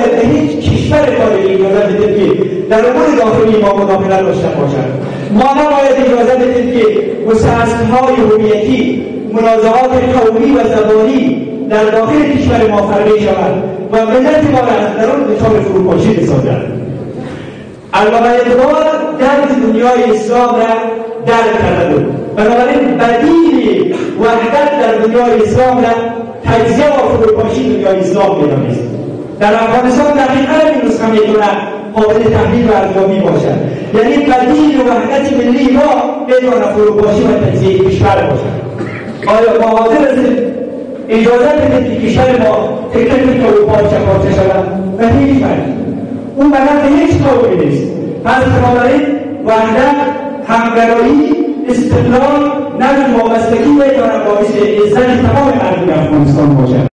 نباید به هیچ کشور خارجی اجازه بدیم که در امور داخلی ما مداخلت داشته باشد. ما نباید اجازه بدیم که مستحصل‌های هویتی، منازعات قومی و زبانی در داخل کشور ما فرقی شود و ملت ما را از درون دچار فروپاشی بسازد. علامه اقبال درد دنیای اسلام را درک کرده بود. بنابراین بدیل وحدت در دنیای اسلام را تجزیه و فروپاشی دنیای اسلام می‌دانست. در افغانستان دقیقاً این نسخه میتونه قابل تحلیل و ارزیابی باشد. یعنی بدیل وحدت ملی ما میتونه فروپاشی و تجزیه کشور باشد. آیا ما حاضر هستیم اجازه بدیم که کشور ما تکه پارچه شود؟ و هیچ وجه اون برای هیچ قومی نیست. پس بنابراین وحدت، همگرایی، استقلال، نظم و وابستگی میتونه باعث عزت تمام مردم افغانستان باشد.